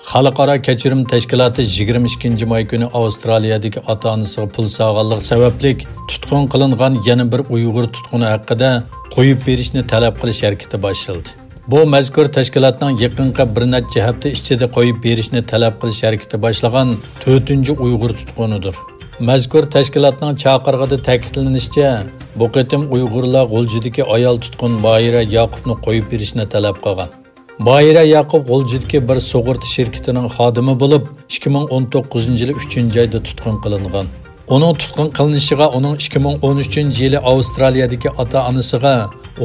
Xalqaro kechirim tashkiloti 22-may kuni Avstraliyadagi ota-onasiga pul sog'anligi sababli tutqun qilingan yana bir Uyg'ur tutquni haqida qo'yib berishni talab qilish harakati boshladi. Bu mazkur tashkilotning yaqinqa bir necha hafta ichida qo'yib berishni talab qilish harakati boshlagan 4-Uyg'ur tutqunidir. Mazkur tashkilotning chaqirig'ida ta'kidlanishicha, bu qitim Uyg'urlar G'uljidagi ayol tutqun Boyira Yaqubni qo'yib berishni talab qilgan. Boyira Yaqub G'uljidagi bir sug'urta shirkatining xodimi bo'lib, 2019-yil 3-oyda tutqun qilingan. Uning tutqun qilinishiga uning 2013-yili Avstraliyadagi ota-onasiga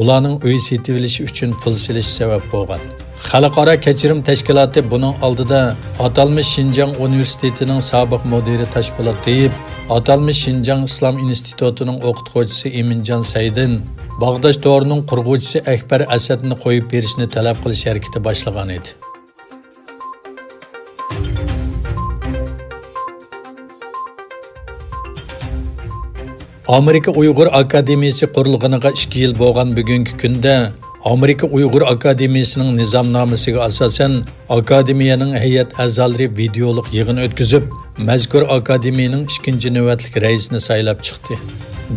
ularning uy setib olishi uchun pul silish sabab bo'lgan. Xalqaro kechirim tashkiloti buning oldida atalmish Şinjan Universitetining sobiq mudiri Tashpolat deyib, atalmish Şinjan Islom institutining o'qituvchisi Eminjon Saydin, Bag'dash to'rining qurg'uvchisi Akbar Asadni qo'yib berishni talab qilish harakati boshlagan edi. Amerika Uyg'ur Akademiyasi qurilganiga 2 yil bo'lgan bugungi kunda Amerika Uyg'ur Akademiyasining nizomnomasiga asosan akademiyaning hay'at a'zolari videolik yig'in o'tkazib, mazkur akademiyaning 2-navbatlik raisini saylab chiqdi.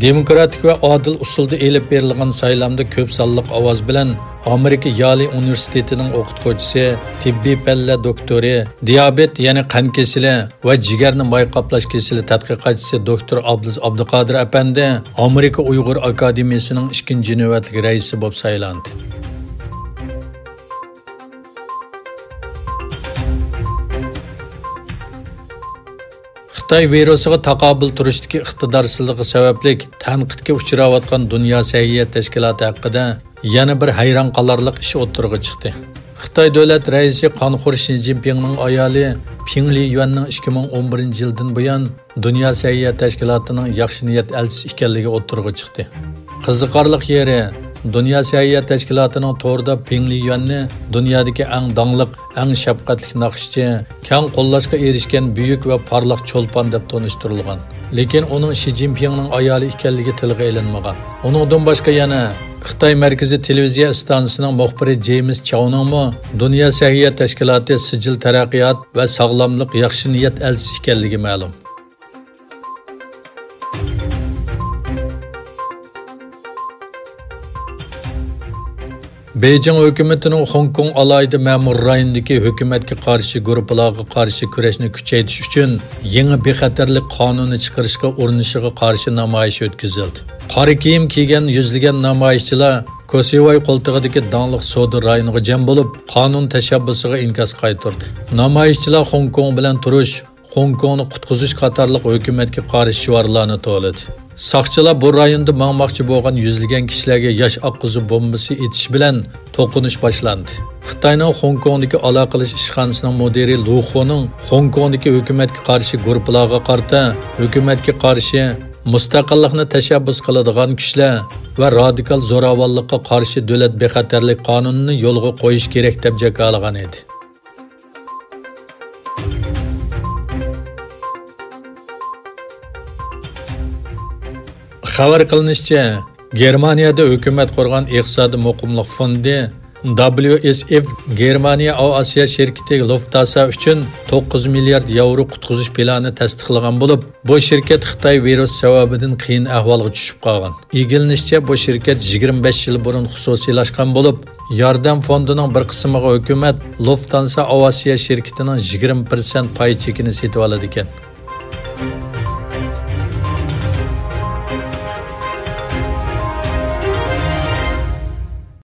Demokratik va adil usulda elib berilgan saylamda ko'p sonliq ovoz bilan Amerika Yali Universitetining o'qituvchisi, tibbiy palla doktori, diabet ya'ni qand kasali va jigarni mayqaplash kasali tadqiqotchisi doktor Abdulaziz Abduqodir apandi Amerika Uyg'ur Akademiyasining 2-navbatlik raisi bo'lib saylandi. Xitoy virusiga taqobil turishdagi iqtidorsizligi sababli tanqidga uchrayotgan Dunyo sog'liqni tashkiloti haqida yana bir hayron qolarliq ish o'tirg'i chiqdi. Xitoy davlat raisi Qanxur Shi Jinpingning ayoli Ping Liyuanning 2011-yildan buyon Dunyo sog'liqni tashkilotining yaxshi niyat elchisi ekanligi o'tirg'i chiqdi. Qiziqarli yeri Dunyo sog'liqni tashkilotining to'rida Ping Liyuanni dunyodagi eng dongliq, eng shafqatli naqshchi, keng qo'llashga erishgan buyuk va parlaq cho'lpon deb tanishtirilgan. Lekin uning Shi Jinpingning ayoli ekanligi tilga ilinmagan. Uningdan boshqa yana Xitoy Markaziy televiziya stansiyasining muxbiri James Chowning Dunyo sog'liqni tashkiloti sijil taraqqiyot va sog'lomlik yaxshi niyat elchisi ekanligi ma'lum. Beijing hukumatining Hong Kong alayida ma'mur rayonidagi hukumatga qarshi guruhlarga qarshi kurashni kuchaytirish uchun yangi bexatarlik qonuni chiqarishga urinishiga qarshi namoyish o'tkazildi. Qora kiyim kiygan yuzlagan namoyishchilar Kosivoy qo'ltig'idagi donliq savdo rayoniga jam bo'lib, qonun tashabbusiga inkos qaytardi. Namoyishchilar Hong Kong bilan turish, Hong Kongni qutqizish qatorliq hukumatga qarshi shiorlarni to'ladi. Saqchilar bu rayonda mangmoqchi bo'lgan yuzlagan kishilarga yosh oqqizib bombasi etish bilan to'qinish boshlandi. Xitoyning Hong Kongdagi aloqalash ishxonasining mudiri Lu Xuning Hong Kongdagi hukumatga qarshi guruhlarga qarta hukumatga qarshi mustaqillikni tashabbus qiladigan kuchlar va radikal zo'ravonlikqa qarshi davlat bexatarlik qonunini yo'lga qo'yish kerak deb jakalagan edi. Xabar qilinishicha, Germaniyada hukumat qurgan iqtisodiy muqimlik fondi WSF Germaniya Osiyo shirkati Lufthansa uchun 9 milliard yevro qutqizish planini tasdiqlagan bo'lib, bu shirkat Xitoy virus sababidan qiyin ahvolga tushib qolgan. Egilinishcha, bu shirkat 25 yil burun xususiylashgan bo'lib, yordam fondining bir qismiga hukumat Lufthansa Osiyo shirkatining 20% pay chekini setib oladi ekan.